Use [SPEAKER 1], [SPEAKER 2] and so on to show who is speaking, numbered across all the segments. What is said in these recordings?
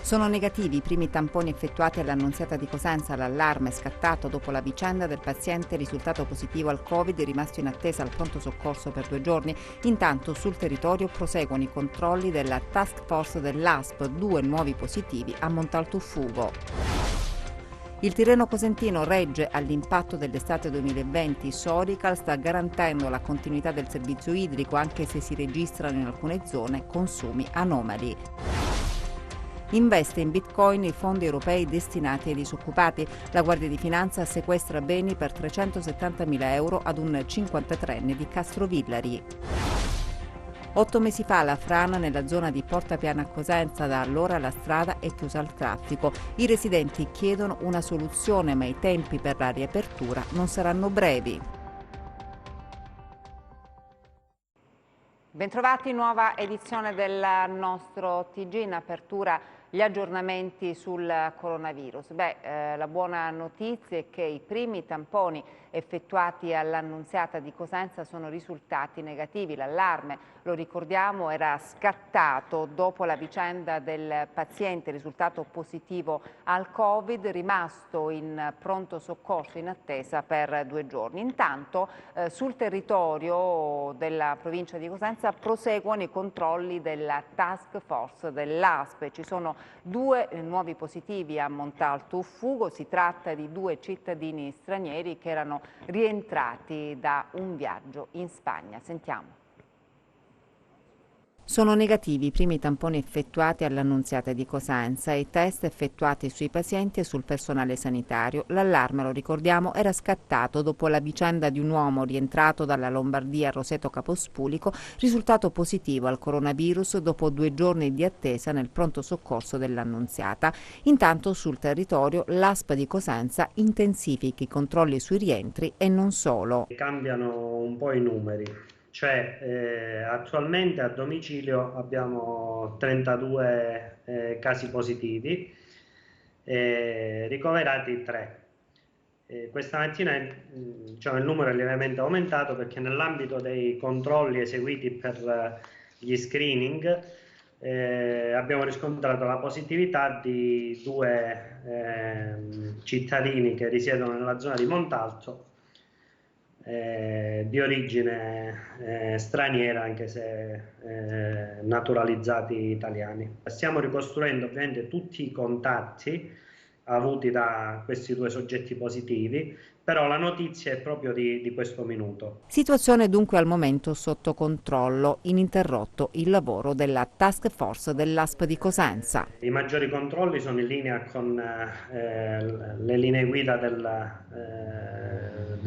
[SPEAKER 1] Sono negativi i primi tamponi effettuati all'Annunziata di Cosenza. L'allarme è scattato dopo la vicenda del paziente risultato positivo al Covid rimasto in attesa al pronto soccorso per 2 giorni. Intanto sul territorio proseguono i controlli della task force dell'ASP, 2 nuovi positivi a Montaltuffugo. Il Tirreno cosentino regge all'impatto dell'estate 2020. Sorical sta garantendo la continuità del servizio idrico anche se si registrano in alcune zone consumi anomali. Investe in bitcoin i fondi europei destinati ai disoccupati. La Guardia di Finanza sequestra beni per 370.000 euro ad un 53enne di Castrovillari. 8 mesi fa la frana nella zona di Porta Piana a Cosenza, da allora la strada è chiusa al traffico. I residenti chiedono una soluzione, ma i tempi per la riapertura non saranno brevi. Bentrovati, nuova edizione del nostro TG. In apertura gli aggiornamenti sul coronavirus. La buona notizia è che i primi tamponi effettuati all'Annunziata di Cosenza sono risultati negativi. L'allarme, lo ricordiamo, era scattato dopo la vicenda del paziente risultato positivo al Covid, rimasto in pronto soccorso in attesa per 2 giorni. Intanto sul territorio della provincia di Cosenza proseguono i controlli della task force dell'ASP. Ci sono 2 nuovi positivi a Montaltuffugo. Si tratta di 2 cittadini stranieri che erano rientrati da un viaggio in Spagna. Sentiamo. Sono negativi i primi tamponi effettuati all'Annunziata di Cosenza e i test effettuati sui pazienti e sul personale sanitario. L'allarme, lo ricordiamo, era scattato dopo la vicenda di un uomo rientrato dalla Lombardia a Roseto Capospulico, risultato positivo al coronavirus dopo 2 giorni di attesa nel pronto soccorso dell'Annunziata. Intanto sul territorio l'ASP di Cosenza intensifica i controlli sui rientri e non solo.
[SPEAKER 2] Cambiano un po' i numeri. Attualmente a domicilio abbiamo 32 casi positivi, ricoverati 3. Questa mattina il numero è lievemente aumentato perché nell'ambito dei controlli eseguiti per gli screening abbiamo riscontrato la positività di 2 cittadini che risiedono nella zona di Montalto, di origine straniera, anche se naturalizzati italiani. Stiamo ricostruendo ovviamente tutti i contatti avuti da questi 2 soggetti positivi, però la notizia è proprio di questo minuto.
[SPEAKER 1] Situazione dunque al momento sotto controllo, ininterrotto il lavoro della task force dell'ASP di Cosenza.
[SPEAKER 2] I maggiori controlli sono in linea con le linee guida del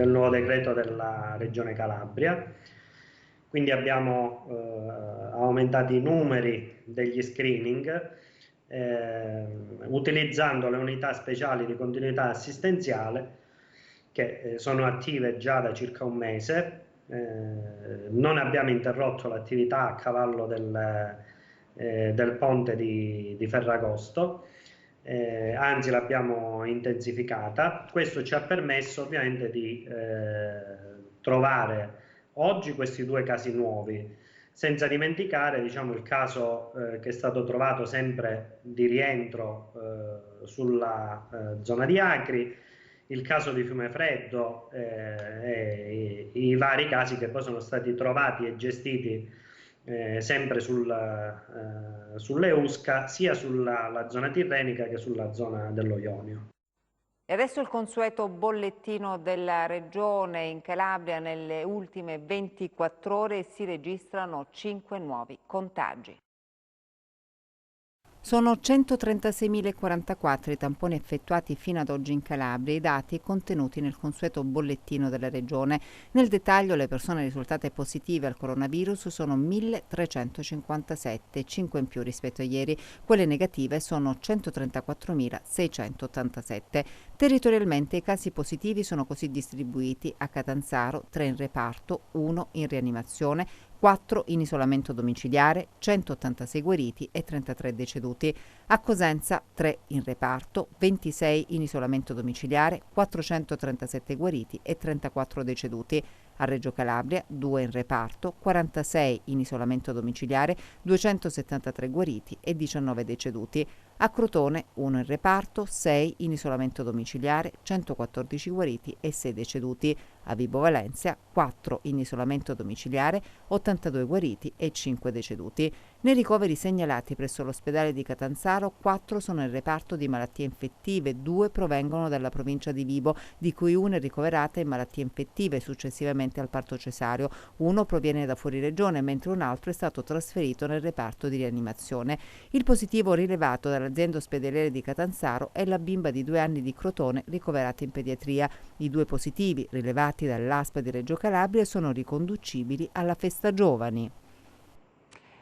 [SPEAKER 2] nuovo decreto della Regione Calabria, quindi abbiamo aumentato i numeri degli screening utilizzando le unità speciali di continuità assistenziale che sono attive già da circa un mese. Non abbiamo interrotto l'attività a cavallo del ponte di Ferragosto, anzi l'abbiamo intensificata. Questo ci ha permesso ovviamente di trovare oggi questi 2 casi nuovi, senza dimenticare il caso che è stato trovato sempre di rientro sulla zona di Acri, il caso di Fiumefreddo e i vari casi che poi sono stati trovati e gestiti sempre sulle USCA, sia sulla zona tirrenica che sulla zona dello Ionio.
[SPEAKER 1] E adesso il consueto bollettino della Regione. In Calabria nelle ultime 24 ore si registrano 5 nuovi contagi. Sono 136.044 i tamponi effettuati fino ad oggi in Calabria, i dati contenuti nel consueto bollettino della Regione. Nel dettaglio le persone risultate positive al coronavirus sono 1.357, 5 in più rispetto a ieri. Quelle negative sono 134.687. Territorialmente i casi positivi sono così distribuiti: a Catanzaro 3 in reparto, 1 in rianimazione, 4 in isolamento domiciliare, 186 guariti e 33 deceduti. A Cosenza 3 in reparto, 26 in isolamento domiciliare, 437 guariti e 34 deceduti. A Reggio Calabria 2 in reparto, 46 in isolamento domiciliare, 273 guariti e 19 deceduti. A Crotone 1 in reparto, 6 in isolamento domiciliare, 114 guariti e 6 deceduti. A Vibo Valentia 4 in isolamento domiciliare, 82 guariti e 5 deceduti. Nei ricoveri segnalati presso l'ospedale di Catanzaro 4 sono in reparto di malattie infettive, 2 provengono dalla provincia di Vibo, di cui una è ricoverata in malattie infettive successivamente al parto cesareo. Uno proviene da fuori regione, mentre un altro è stato trasferito nel reparto di rianimazione. Il positivo rilevato dall'azienda ospedaliera di Catanzaro è la bimba di 2 anni di Crotone ricoverata in pediatria. I 2 positivi rilevati dall'ASP di Reggio Calabria sono riconducibili alla festa giovani.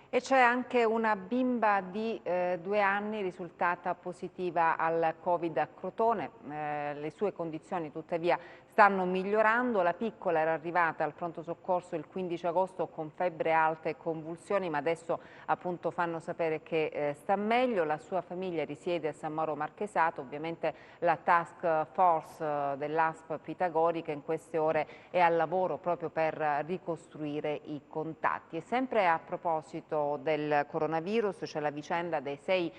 [SPEAKER 1] E c'è anche una bimba di 2 anni risultata positiva al Covid a Crotone. Le sue condizioni tuttavia stanno migliorando. La piccola era arrivata al pronto soccorso il 15 agosto con febbre alta e convulsioni, ma adesso appunto fanno sapere che sta meglio. La sua famiglia risiede a San Mauro Marchesato. Ovviamente la task force dell'ASP Pitagorica in queste ore è al lavoro proprio per ricostruire i contatti. E sempre a proposito del coronavirus, c'è la vicenda dei 6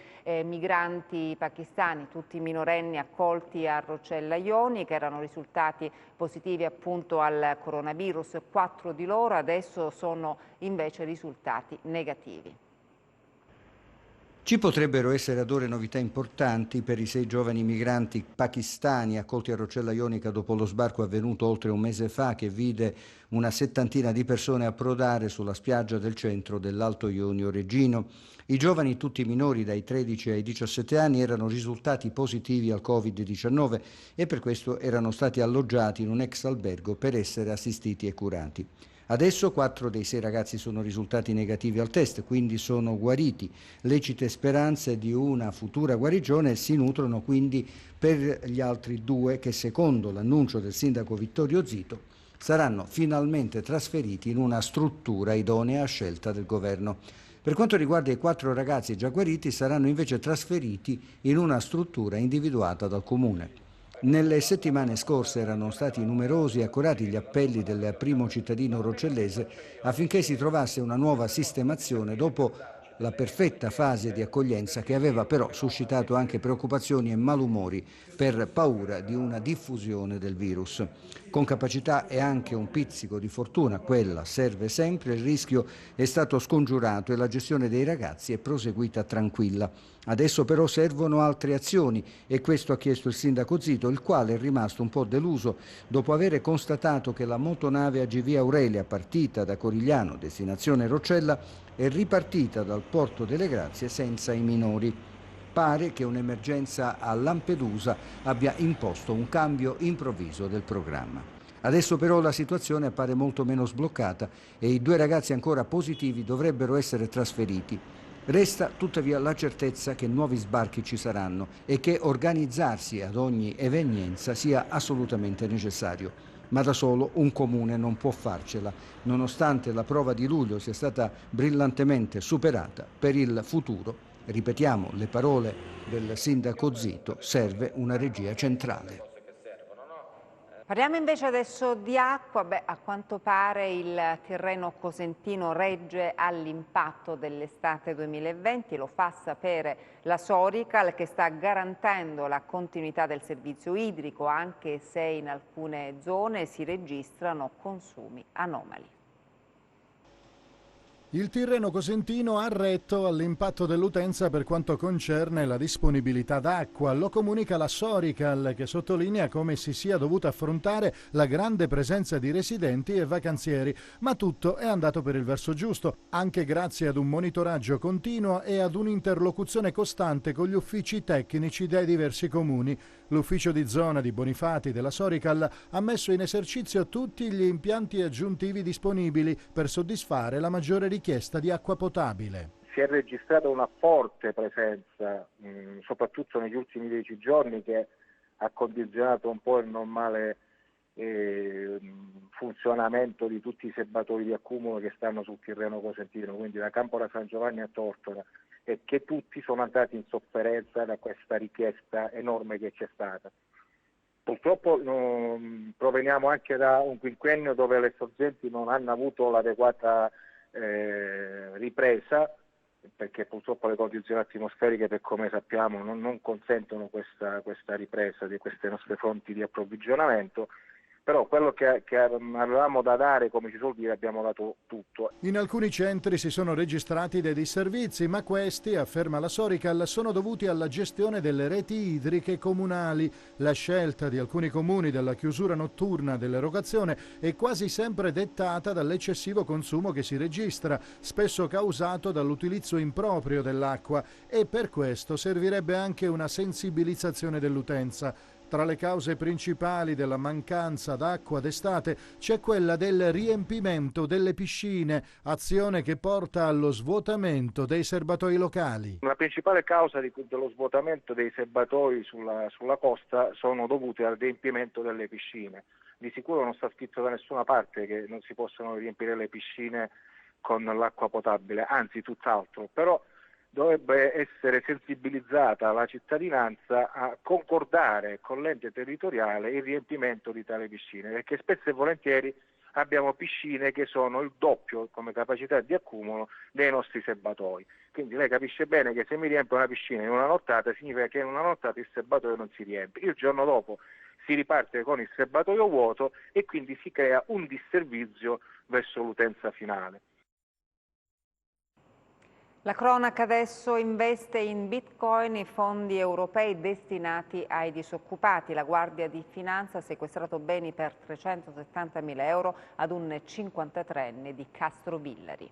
[SPEAKER 1] migranti pakistani, tutti minorenni accolti a Roccella Ioni, che erano risultati positivi appunto al coronavirus. 4 di loro adesso sono invece risultati negativi.
[SPEAKER 3] Ci potrebbero essere ad ora novità importanti per i 6 giovani migranti pakistani accolti a Roccella Ionica dopo lo sbarco avvenuto oltre un mese fa, che vide una settantina di persone approdare sulla spiaggia del centro dell'Alto Ionio Reggino. I giovani, tutti minori dai 13 ai 17 anni, erano risultati positivi al Covid-19 e per questo erano stati alloggiati in un ex albergo per essere assistiti e curati. Adesso 4 dei 6 ragazzi sono risultati negativi al test, quindi sono guariti. Lecite speranze di una futura guarigione si nutrono quindi per gli altri 2 che, secondo l'annuncio del sindaco Vittorio Zito, saranno finalmente trasferiti in una struttura idonea a scelta del governo. Per quanto riguarda i 4 ragazzi già guariti, saranno invece trasferiti in una struttura individuata dal comune. Nelle settimane scorse erano stati numerosi e accurati gli appelli del primo cittadino roccellese affinché si trovasse una nuova sistemazione dopo la perfetta fase di accoglienza, che aveva però suscitato anche preoccupazioni e malumori per paura di una diffusione del virus. Con capacità e anche un pizzico di fortuna, quella serve sempre, il rischio è stato scongiurato e la gestione dei ragazzi è proseguita tranquilla. Adesso però servono altre azioni e questo ha chiesto il sindaco Zito, il quale è rimasto un po' deluso dopo aver constatato che la motonave AGV Aurelia, partita da Corigliano, destinazione Roccella, è ripartita dal Porto delle Grazie senza i minori. Pare che un'emergenza a Lampedusa abbia imposto un cambio improvviso del programma. Adesso però la situazione appare molto meno sbloccata e i 2 ragazzi ancora positivi dovrebbero essere trasferiti. Resta tuttavia la certezza che nuovi sbarchi ci saranno e che organizzarsi ad ogni evenienza sia assolutamente necessario. Ma da solo un comune non può farcela, nonostante la prova di luglio sia stata brillantemente superata. Per il futuro, ripetiamo le parole del sindaco Zito, serve una regia centrale.
[SPEAKER 1] Parliamo invece adesso di acqua. A quanto pare il Tirreno cosentino regge all'impatto dell'estate 2020, lo fa sapere la Sorical, che sta garantendo la continuità del servizio idrico anche se in alcune zone si registrano consumi anomali.
[SPEAKER 4] Il Tirreno cosentino ha retto all'impatto dell'utenza per quanto concerne la disponibilità d'acqua. Lo comunica la Sorical, che sottolinea come si sia dovuta affrontare la grande presenza di residenti e vacanzieri, ma tutto è andato per il verso giusto, anche grazie ad un monitoraggio continuo e ad un'interlocuzione costante con gli uffici tecnici dei diversi comuni. L'ufficio di zona di Bonifati della Sorical ha messo in esercizio tutti gli impianti aggiuntivi disponibili per soddisfare la maggiore richiesta di acqua potabile.
[SPEAKER 5] Si è registrata una forte presenza, soprattutto negli ultimi 10 giorni, che ha condizionato un po' il normale funzionamento di tutti i serbatoi di accumulo che stanno sul Tirreno cosentino, quindi da Campola San Giovanni a Tortora, e che tutti sono andati in sofferenza da questa richiesta enorme che c'è stata. Purtroppo proveniamo anche da un quinquennio dove le sorgenti non hanno avuto l'adeguata ripresa, perché purtroppo le condizioni atmosferiche, per come sappiamo, non consentono questa ripresa di queste nostre fonti di approvvigionamento. Però quello che avevamo da dare, come si suol dire, abbiamo dato tutto.
[SPEAKER 4] In alcuni centri si sono registrati dei disservizi, ma questi, afferma la Sorical, sono dovuti alla gestione delle reti idriche comunali. La scelta di alcuni comuni della chiusura notturna dell'erogazione è quasi sempre dettata dall'eccessivo consumo che si registra, spesso causato dall'utilizzo improprio dell'acqua, e per questo servirebbe anche una sensibilizzazione dell'utenza. Tra le cause principali della mancanza d'acqua d'estate c'è quella del riempimento delle piscine, azione che porta allo svuotamento dei serbatoi locali.
[SPEAKER 5] La principale causa dello svuotamento dei serbatoi sulla costa sono dovute al riempimento delle piscine. Di sicuro non sta scritto da nessuna parte che non si possono riempire le piscine con l'acqua potabile, anzi tutt'altro, però dovrebbe essere sensibilizzata la cittadinanza a concordare con l'ente territoriale il riempimento di tali piscine, perché spesso e volentieri abbiamo piscine che sono il doppio come capacità di accumulo dei nostri serbatoi. Quindi lei capisce bene che se mi riempie una piscina in una nottata significa che in una nottata il serbatoio non si riempie. Il giorno dopo si riparte con il serbatoio vuoto e quindi si crea un disservizio verso l'utenza finale.
[SPEAKER 1] La cronaca adesso: investe in Bitcoin i fondi europei destinati ai disoccupati. La Guardia di Finanza ha sequestrato beni per 370.000 euro ad un 53enne di Castrovillari.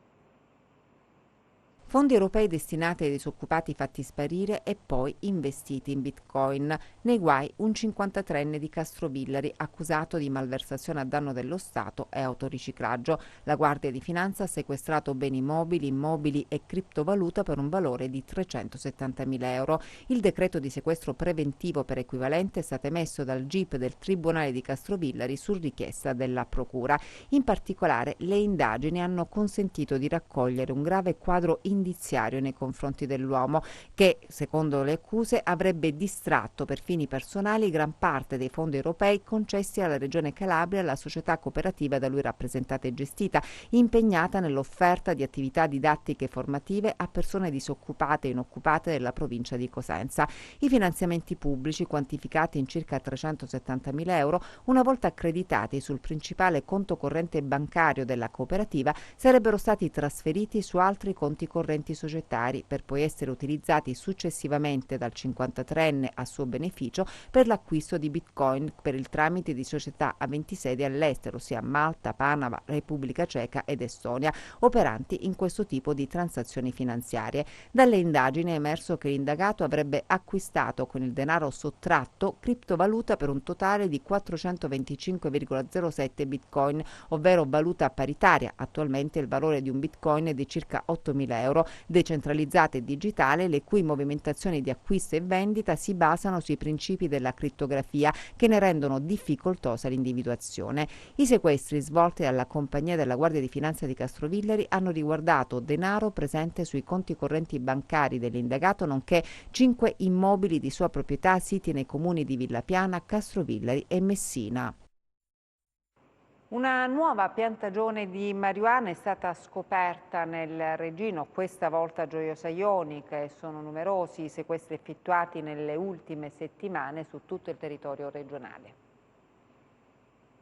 [SPEAKER 1] Fondi europei destinati ai disoccupati fatti sparire e poi investiti in Bitcoin. Nei guai un 53enne di Castrovillari accusato di malversazione a danno dello Stato e autoriciclaggio. La Guardia di Finanza ha sequestrato beni mobili, immobili e criptovaluta per un valore di 370.000 euro. Il decreto di sequestro preventivo per equivalente è stato emesso dal GIP del Tribunale di Castrovillari su richiesta della Procura. In particolare, le indagini hanno consentito di raccogliere un grave quadro indiziario nei confronti dell'uomo che, secondo le accuse, avrebbe distratto per fini personali gran parte dei fondi europei concessi alla Regione Calabria e alla società cooperativa da lui rappresentata e gestita, impegnata nell'offerta di attività didattiche e formative a persone disoccupate e inoccupate della provincia di Cosenza. I finanziamenti pubblici, quantificati in circa 370.000 euro, una volta accreditati sul principale conto corrente bancario della cooperativa, sarebbero stati trasferiti su altri conti correnti societari per poi essere utilizzati successivamente dal 53enne a suo beneficio per l'acquisto di Bitcoin per il tramite di società aventi sede all'estero, ossia Malta, Panama, Repubblica Ceca ed Estonia, operanti in questo tipo di transazioni finanziarie. Dalle indagini è emerso che l'indagato avrebbe acquistato con il denaro sottratto criptovaluta per un totale di 425,07 Bitcoin, ovvero valuta paritaria. Attualmente il valore di un Bitcoin è di circa 8.000 euro, decentralizzata e digitale, le cui movimentazioni di acquisto e vendita si basano sui principi della crittografia che ne rendono difficoltosa l'individuazione. I sequestri svolti dalla compagnia della Guardia di Finanza di Castrovillari hanno riguardato denaro presente sui conti correnti bancari dell'indagato, nonché 5 immobili di sua proprietà siti nei comuni di Villapiana, Castrovillari e Messina. Una nuova piantagione di marijuana è stata scoperta nel Regino, questa volta a Gioiosa Ionica, e sono numerosi i sequestri effettuati nelle ultime settimane su tutto il territorio regionale.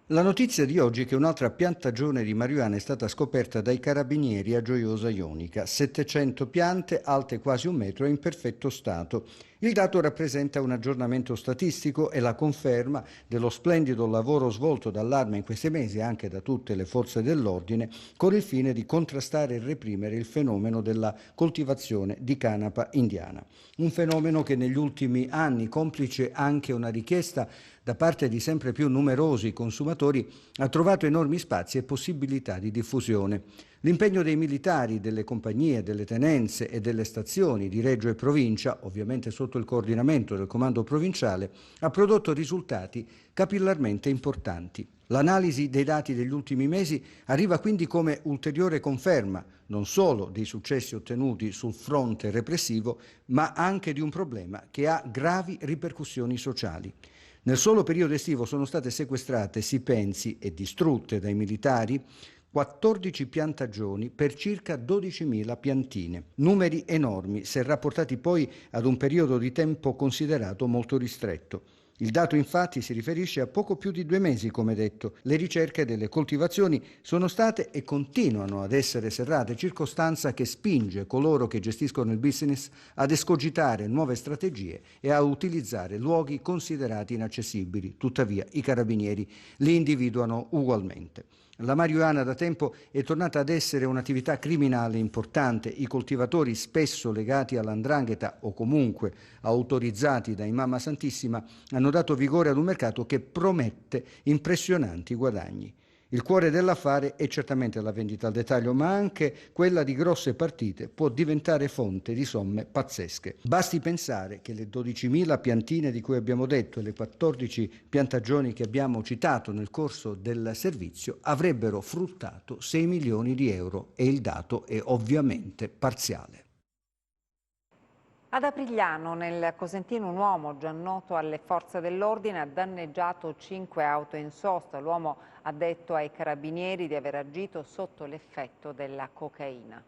[SPEAKER 3] La notizia di oggi è che un'altra piantagione di marijuana è stata scoperta dai carabinieri a Gioiosa Ionica. 700 piante, alte quasi 1 metro e in perfetto stato. Il dato rappresenta un aggiornamento statistico e la conferma dello splendido lavoro svolto dall'Arma in questi mesi e anche da tutte le forze dell'ordine con il fine di contrastare e reprimere il fenomeno della coltivazione di canapa indiana. Un fenomeno che negli ultimi anni, complice anche una richiesta da parte di sempre più numerosi consumatori, ha trovato enormi spazi e possibilità di diffusione. L'impegno dei militari, delle compagnie, delle tenenze e delle stazioni di Reggio e provincia, ovviamente sotto il coordinamento del comando provinciale, ha prodotto risultati capillarmente importanti. L'analisi dei dati degli ultimi mesi arriva quindi come ulteriore conferma non solo dei successi ottenuti sul fronte repressivo, ma anche di un problema che ha gravi ripercussioni sociali. Nel solo periodo estivo sono state sequestrate, si pensi, e distrutte dai militari 14 piantagioni per circa 12.000 piantine. Numeri enormi se rapportati poi ad un periodo di tempo considerato molto ristretto. Il dato infatti si riferisce a poco più di 2 mesi, come detto. Le ricerche delle coltivazioni sono state e continuano ad essere serrate, circostanza che spinge coloro che gestiscono il business ad escogitare nuove strategie e a utilizzare luoghi considerati inaccessibili. Tuttavia i carabinieri li individuano ugualmente. La marijuana da tempo è tornata ad essere un'attività criminale importante. I coltivatori, spesso legati all''ndrangheta o comunque autorizzati da Imam Santissima, hanno dato vigore ad un mercato che promette impressionanti guadagni. Il cuore dell'affare è certamente la vendita al dettaglio, ma anche quella di grosse partite può diventare fonte di somme pazzesche. Basti pensare che le 12.000 piantine di cui abbiamo detto e le 14 piantagioni che abbiamo citato nel corso del servizio avrebbero fruttato 6 milioni di euro e il dato è ovviamente parziale.
[SPEAKER 1] Ad Aprigliano, nel Cosentino, un uomo già noto alle forze dell'ordine ha danneggiato 5 auto in sosta. L'uomo ha detto ai carabinieri di aver agito sotto l'effetto della cocaina.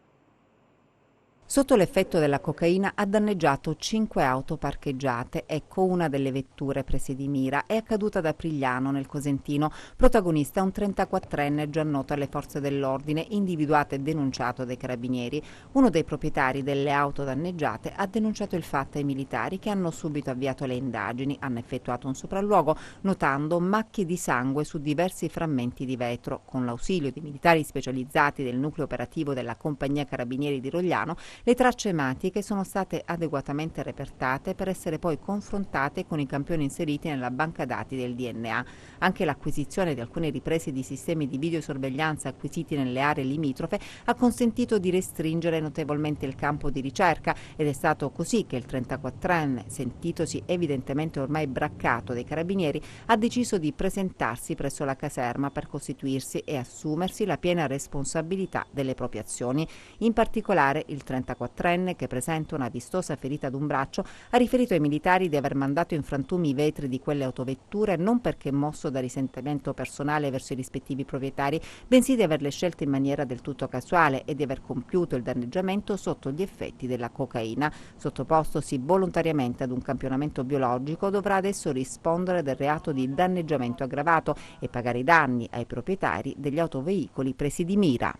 [SPEAKER 1] Sotto l'effetto della cocaina ha danneggiato 5 auto parcheggiate. Ecco una delle vetture prese di mira. È accaduta ad Aprigliano, nel Cosentino. Protagonista un 34enne già noto alle forze dell'ordine, individuato e denunciato dai carabinieri. Uno dei proprietari delle auto danneggiate ha denunciato il fatto ai militari, che hanno subito avviato le indagini. Hanno effettuato un sopralluogo notando macchie di sangue su diversi frammenti di vetro. Con l'ausilio di militari specializzati del nucleo operativo della compagnia carabinieri di Rogliano, le tracce ematiche sono state adeguatamente repertate per essere poi confrontate con i campioni inseriti nella banca dati del DNA. Anche l'acquisizione di alcune riprese di sistemi di videosorveglianza acquisiti nelle aree limitrofe ha consentito di restringere notevolmente il campo di ricerca, ed è stato così che il 34enne, sentitosi evidentemente ormai braccato dai carabinieri, ha deciso di presentarsi presso la caserma per costituirsi e assumersi la piena responsabilità delle proprie azioni. In particolare il 34enne, che presenta una vistosa ferita ad un braccio, ha riferito ai militari di aver mandato in frantumi i vetri di quelle autovetture non perché mosso da risentimento personale verso i rispettivi proprietari, bensì di averle scelte in maniera del tutto casuale e di aver compiuto il danneggiamento sotto gli effetti della cocaina. Sottopostosi volontariamente ad un campionamento biologico, dovrà adesso rispondere del reato di danneggiamento aggravato e pagare i danni ai proprietari degli autoveicoli presi di mira.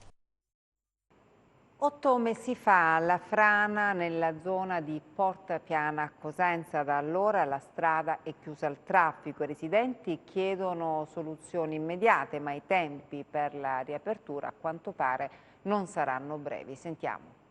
[SPEAKER 1] 8 mesi fa la frana nella zona di Porta Piana a Cosenza. Da allora la strada è chiusa al traffico. I residenti chiedono soluzioni immediate, ma i tempi per la riapertura a quanto pare non saranno brevi. Sentiamo.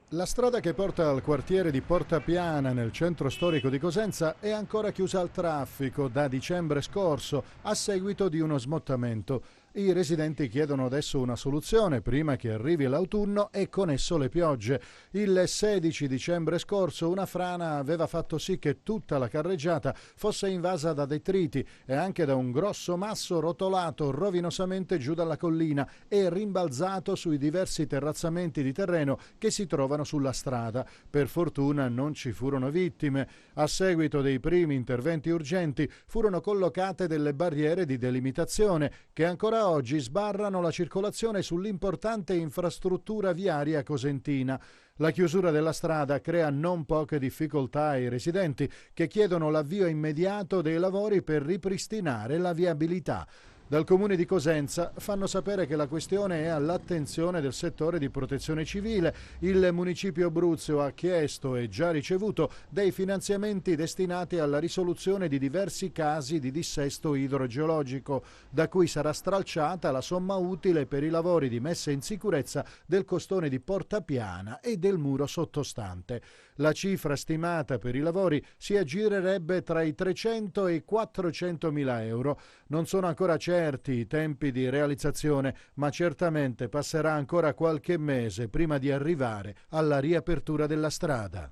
[SPEAKER 4] La strada che porta al quartiere di Porta Piana nel centro storico di Cosenza è ancora chiusa al traffico da dicembre scorso a seguito di uno smottamento. I residenti chiedono adesso una soluzione prima che arrivi l'autunno e con esso le piogge. Il 16 dicembre scorso una frana aveva fatto sì che tutta la carreggiata fosse invasa da detriti e anche da un grosso masso rotolato rovinosamente giù dalla collina e rimbalzato sui diversi terrazzamenti di terreno che si trovano sulla strada. Per fortuna non ci furono vittime. A seguito dei primi interventi urgenti furono collocate delle barriere di delimitazione che ancora oggi sbarrano la circolazione sull'importante infrastruttura viaria cosentina. La chiusura della strada crea non poche difficoltà ai residenti che chiedono l'avvio immediato dei lavori per ripristinare la viabilità. Dal comune di Cosenza fanno sapere che la questione è all'attenzione del settore di protezione civile. Il municipio Abruzzo ha chiesto e già ricevuto dei finanziamenti destinati alla risoluzione di diversi casi di dissesto idrogeologico, da cui sarà stralciata la somma utile per i lavori di messa in sicurezza del costone di Porta Piana e del muro sottostante. La cifra stimata per i lavori si aggirerebbe tra i 300 e i 400 mila euro. Non sono ancora certi i tempi di realizzazione, ma certamente passerà ancora qualche mese prima di arrivare alla riapertura della strada.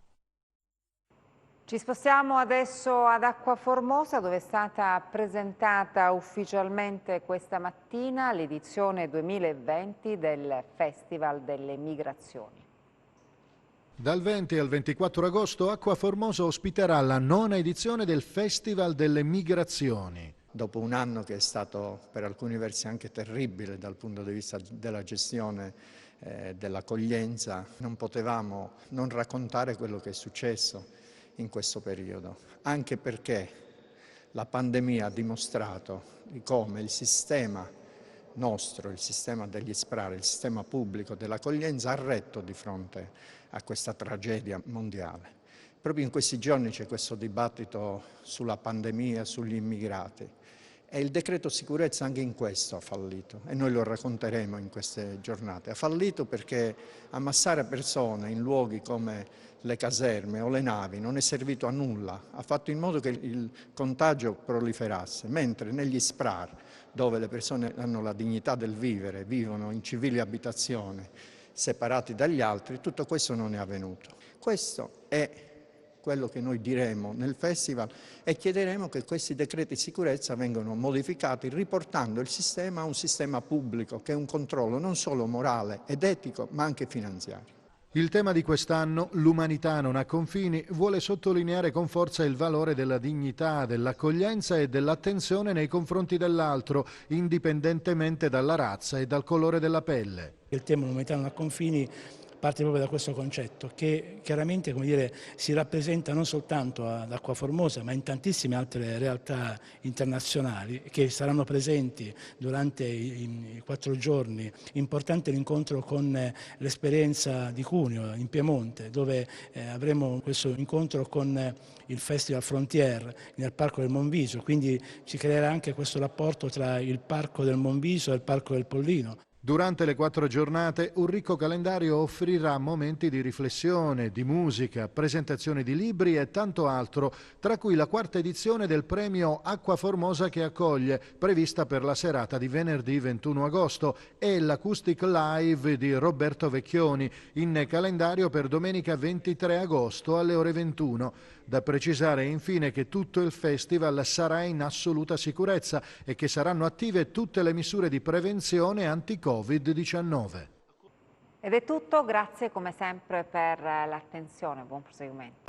[SPEAKER 1] Ci spostiamo adesso ad Acquaformosa, dove è stata presentata ufficialmente questa mattina l'edizione 2020 del Festival delle Migrazioni.
[SPEAKER 4] Dal 20 al 24 agosto Acquaformosa ospiterà la 9ª edizione del Festival delle Migrazioni.
[SPEAKER 6] dopo un anno che è stato per alcuni versi anche terribile dal punto di vista della gestione dell'accoglienza, non potevamo non raccontare quello che è successo in questo periodo, anche perché la pandemia ha dimostrato di come il sistema nostro, il sistema degli SPRAR, il sistema pubblico dell'accoglienza ha retto di fronte a questa tragedia mondiale. Proprio in questi giorni c'è questo dibattito sulla pandemia, sugli immigrati e il decreto sicurezza anche in questo ha fallito e noi lo racconteremo in queste giornate. Ha fallito perché ammassare persone in luoghi come le caserme o le navi non è servito a nulla, ha fatto in modo che il contagio proliferasse, mentre negli SPRAR, dove le persone hanno la dignità del vivere, vivono in civili abitazioni, separati dagli altri, tutto questo non è avvenuto. Questo è quello che noi diremo nel festival e chiederemo che questi decreti di sicurezza vengano modificati riportando il sistema a un sistema pubblico che è un controllo non solo morale ed etico ma anche finanziario.
[SPEAKER 4] Il tema di quest'anno, l'umanità non ha confini, vuole sottolineare con forza il valore della dignità, dell'accoglienza e dell'attenzione nei confronti dell'altro, indipendentemente dalla razza e dal colore della pelle.
[SPEAKER 7] Il tema l'umanità non ha confini parte proprio da questo concetto che chiaramente, come dire, si rappresenta non soltanto ad Acquaformosa ma in tantissime altre realtà internazionali che saranno presenti durante i 4 giorni. Importante l'incontro con l'esperienza di Cuneo in Piemonte, dove avremo questo incontro con il Festival Frontier nel Parco del Monviso, quindi si creerà anche questo rapporto tra il Parco del Monviso e il Parco del Pollino.
[SPEAKER 4] Durante le 4 giornate un ricco calendario offrirà momenti di riflessione, di musica, presentazioni di libri e tanto altro, tra cui la 4ª edizione del premio Acquaformosa che accoglie, prevista per la serata di venerdì 21 agosto, e l'Acoustic Live di Roberto Vecchioni, in calendario per domenica 23 agosto alle ore 21. Da precisare infine che tutto il festival sarà in assoluta sicurezza e che saranno attive tutte le misure di prevenzione anti-Covid-19.
[SPEAKER 1] Ed è tutto, grazie come sempre per l'attenzione, buon proseguimento.